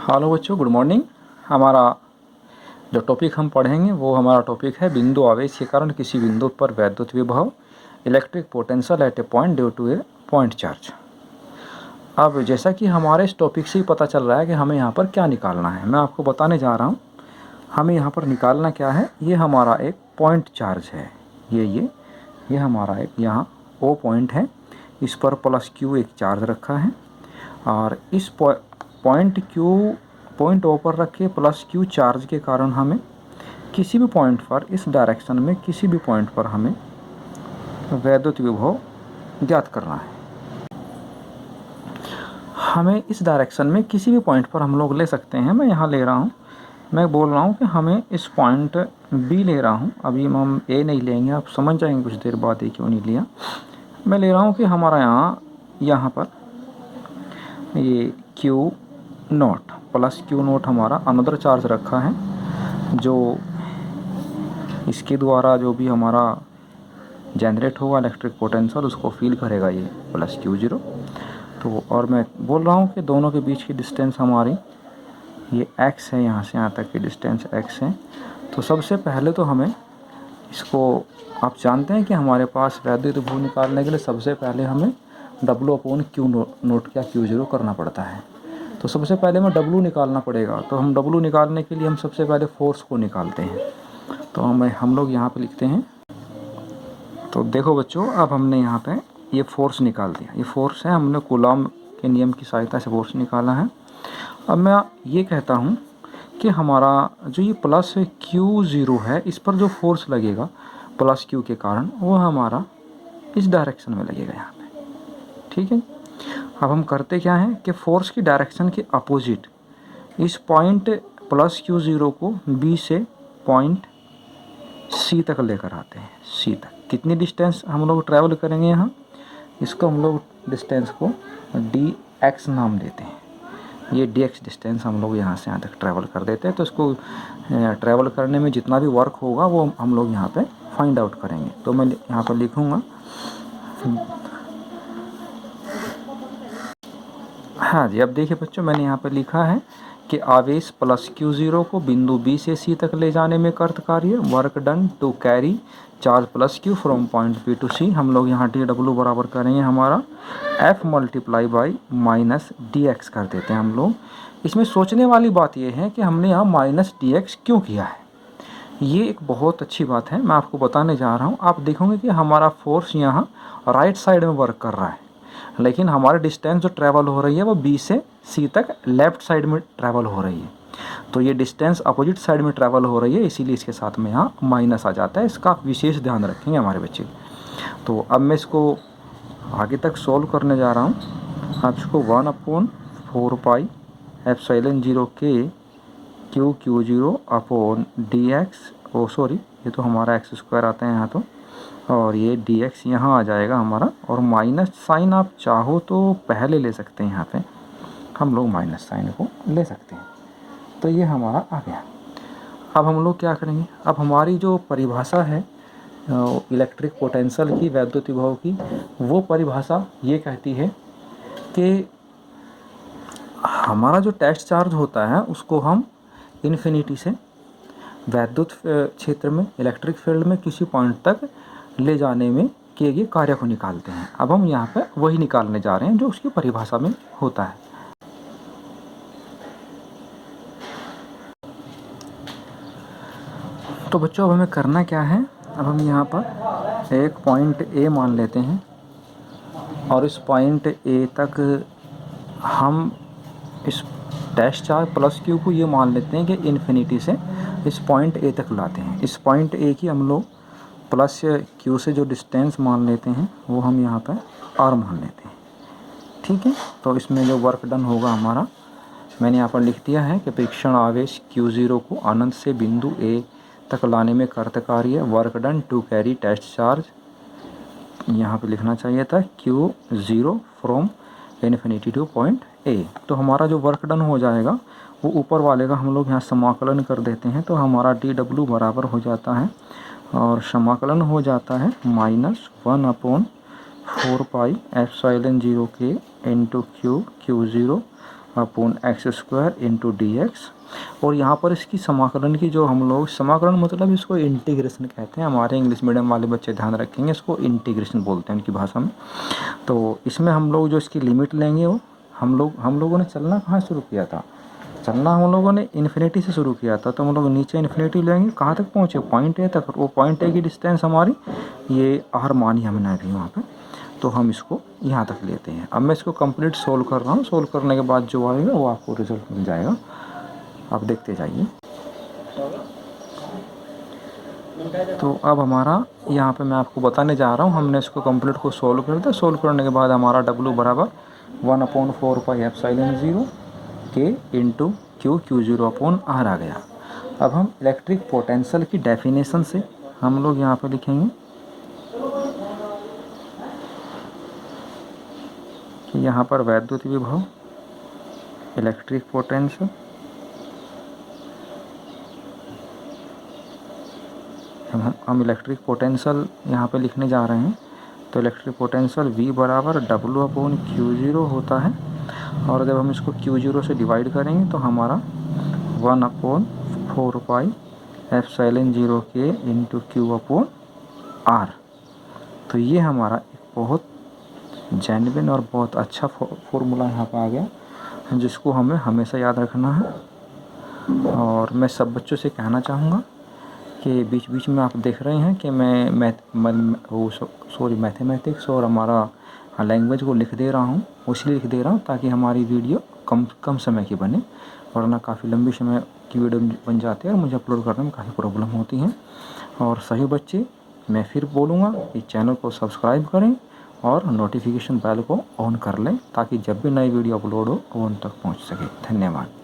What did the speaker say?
Hello बच्चों, good morning. हमारा जो टॉपिक हम पढ़ेंगे वो हमारा टॉपिक है बिंदु आवेश के कारण किसी बिंदु पर वैद्युत विभव, electric potential at a point due to a point charge. अब जैसा कि हमारे इस टॉपिक से ही पता चल रहा है कि हमें यहाँ पर क्या निकालना है, मैं आपको बताने जा रहा हूँ। हमें यहाँ पर निकालना क्या है, ये हमारा एक पॉइंट चार्ज है। ये हमारा एक यहाँ ओ पॉइंट है, इस पर प्लस क्यू एक चार्ज रखा है और इस पॉइंट ओ पर रखे प्लस क्यू चार्ज के कारण हमें किसी भी पॉइंट पर, इस डायरेक्शन में किसी भी पॉइंट पर हमें वैद्युत विभव ज्ञात करना है। हमें इस डायरेक्शन में किसी भी पॉइंट पर हम लोग ले सकते हैं। मैं यहाँ ले रहा हूँ, मैं बोल रहा हूँ कि हमें इस पॉइंट बी ले रहा हूँ। अभी हम ए नहीं लेंगे, आप समझ जाएंगे कुछ देर बाद ए क्यों नहीं लिया। मैं ले रहा हूँ कि हमारा यहाँ पर ये Q note plus Q note हमारा अनदर चार्ज रखा है, जो इसके द्वारा जो भी हमारा जनरेट होगा इलेक्ट्रिक पोटेंशियल उसको फील करेगा ये प्लस क्यू जीरो। तो और मैं बोल रहा हूँ कि दोनों के बीच की डिस्टेंस हमारी ये x है, यहाँ से यहाँ तक की डिस्टेंस x है। तो सबसे पहले तो हमें इसको, आप जानते हैं कि हमारे पास वैद्युत विभव निकालने के लिए सबसे पहले हमें W/Q नोट क्या क्यू जीरो करना पड़ता है। तो सबसे पहले हमें W निकालना पड़ेगा। तो हम W निकालने के लिए हम सबसे पहले फोर्स को निकालते हैं। तो हम लोग यहाँ पे लिखते हैं। तो देखो बच्चों, अब हमने यहाँ पे ये फोर्स निकाल दिया। ये फोर्स है, हमने कूलॉम के नियम की सहायता से फोर्स निकाला है। अब मैं ये कहता हूँ कि हमारा जो ये प्लस क्यू ज़ीरो है, इस पर जो फोर्स लगेगा प्लस क्यू के कारण, वो हमारा इस डायरेक्शन में लगेगा यहाँ पे। ठीक है। अब हम करते क्या हैं कि फोर्स की डायरेक्शन के अपोजिट इस पॉइंट प्लस क्यू ज़ीरो को बी से पॉइंट सी तक लेकर आते हैं। सी तक कितनी डिस्टेंस हम लोग ट्रैवल करेंगे यहाँ, इसको हम लोग डिस्टेंस को डी एक्स नाम देते हैं। ये डी एक्स डिस्टेंस हम लोग यहाँ से यहाँ तक ट्रैवल कर देते हैं। तो इसको ट्रैवल करने में जितना भी वर्क होगा वो हम लोग यहाँ पे फाइंड आउट करेंगे। तो मैं यहाँ पर लिखूँगा, हाँ जी। अब देखिए बच्चों, मैंने यहाँ पर लिखा है कि आवेश प्लस क्यू ज़ीरो को बिंदु बी से सी तक ले जाने में कर्त कार्य work done to carry charge plus Q from point B to C. हम लोग यहाँ डी डब्ल्यू बराबर करेंगे हमारा F multiply by minus D X कर देते हैं हम लोग। इसमें सोचने वाली बात यह है कि हमने यहाँ माइनस डी एक्स क्यों किया है। ये एक बहुत अच्छी बात है, मैं आपको बताने जा रहा हूँ। आप देखोगे कि हमारा फोर्स यहाँ राइट साइड में वर्क कर रहा है, लेकिन हमारी डिस्टेंस जो ट्रैवल हो रही है वो बी से सी तक लेफ़्ट साइड में ट्रैवल हो रही है। तो ये डिस्टेंस अपोजिट साइड में ट्रैवल हो रही है, इसीलिए इसके साथ में यहाँ माइनस आ जाता है। इसका विशेष ध्यान रखेंगे हमारे बच्चे। तो अब मैं इसको आगे तक सॉल्व करने जा रहा हूँ। आप इसको 1/4 पाई एप्सिलॉन 0 के Q zero upon D X, oh sorry ये तो हमारा एक्स स्क्वायर आता है यहाँ, तो और ये डी एक्स यहाँ आ जाएगा हमारा, और माइनस साइन आप चाहो तो पहले ले सकते हैं, यहाँ पे हम लोग माइनस साइन को ले सकते हैं। तो ये हमारा आ गया। अब हम लोग क्या करेंगे, अब हमारी जो परिभाषा है इलेक्ट्रिक पोटेंशियल की, वैद्युत विभव की, वो परिभाषा ये कहती है कि हमारा जो टेस्ट चार्ज होता है उसको हम इन्फिनिटी से वैद्युत क्षेत्र में, इलेक्ट्रिक फील्ड में किसी पॉइंट तक ले जाने में किए गए कार्य को निकालते हैं। अब हम यहाँ पे वही निकालने जा रहे हैं जो उसकी परिभाषा में होता है। तो बच्चों, अब हमें करना क्या है, अब हम यहाँ पर एक पॉइंट ए मान लेते हैं और इस पॉइंट ए तक हम इस टेस्ट चार्ज प्लस क्यू को ये मान लेते हैं कि इन्फिनिटी से इस पॉइंट ए तक लाते हैं। इस पॉइंट ए की हम लोग प्लस क्यू से जो डिस्टेंस मान लेते हैं वो हम यहाँ पर आर मान लेते हैं। ठीक है। तो इसमें जो वर्क डन होगा हमारा, मैंने यहाँ पर लिख दिया है कि परीक्षण आवेश क्यू ज़ीरो को अनंत से बिंदु ए तक लाने में कर्त कार्य work done to carry test charge, यहाँ पे लिखना चाहिए था Q zero from infinity to point A. तो हमारा जो वर्क डन हो जाएगा वो ऊपर वाले का हम लोग यहाँ समाकलन कर देते हैं। तो हमारा डी डब्ल्यू बराबर हो जाता है, और समाकलन हो जाता है -1/4 पाई एप्सिलॉन 0 के into Q zero upon x square into D x. और यहाँ पर इसकी समाकलन की जो हम लोग, समाकलन मतलब इसको इंटीग्रेशन कहते हैं, हमारे इंग्लिश मीडियम वाले बच्चे ध्यान रखेंगे, इसको इंटीग्रेशन बोलते हैं उनकी भाषा में। तो इसमें हम लोग जो इसकी लिमिट लेंगे वो हम लोगों ने चलना कहाँ शुरू किया था, चलना हम लोगों ने इन्फिनिटी से शुरू किया था। तो हम लोग नीचे इन्फिनिटी लेंगे, कहाँ तक पहुँचे, पॉइंट ए तक। वो पॉइंट ए की डिस्टेंस हमारी ये आर मानी हमने अभी वहाँ पे, तो हम इसको यहाँ तक लेते हैं। अब मैं इसको कंप्लीट सोल्व कर रहा हूँ, सोल्व करने के बाद जो आएगा वो आपको रिजल्ट मिल जाएगा, आप देखते जाइए। तो अब हमारा यहाँ पे मैं आपको बताने जा रहा हूँ, हमने इसको कंप्लीट को सोल्व कर दिया। सोल्व करने के बाद हमारा W बराबर 1/4πε0 के इंटू Q0 अपॉन R आ गया। अब हम इलेक्ट्रिक पोटेंशियल की डेफिनेशन से हम लोग यहाँ पे लिखेंगे कि यहाँ पर वैद्युत विभव, इलेक्ट्रिक पोटेंशियल, हम इलेक्ट्रिक पोटेंशियल यहाँ पे लिखने जा रहे हैं। तो इलेक्ट्रिक पोटेंशियल V बराबर W/Q0 होता है, और जब हम इसको Q0 से डिवाइड करेंगे तो हमारा 1/4πε0 के इंटू Q/R। तो ये हमारा एक बहुत जेन्युइन और बहुत अच्छा फॉर्मूला यहाँ पर आ गया, जिसको हमें हमेशा याद रखना है। और मैं सब बच्चों से कहना चाहूँगा कि बीच बीच में आप देख रहे हैं कि मैं मैथमेटिक्स और हमारा लैंग्वेज को लिख दे रहा हूँ, इसलिए लिख दे रहा हूँ ताकि हमारी वीडियो कम समय की बने, वरना काफ़ी लंबी समय की वीडियो बन जाती है और मुझे अपलोड करने में काफ़ी प्रॉब्लम होती है। और सही बच्चे, मैं फिर बोलूँगा कि चैनल को सब्सक्राइब करें और नोटिफिकेशन बेल को ऑन कर लें, ताकि जब भी नई वीडियो अपलोड हो वो उन तक पहुँच सके। धन्यवाद।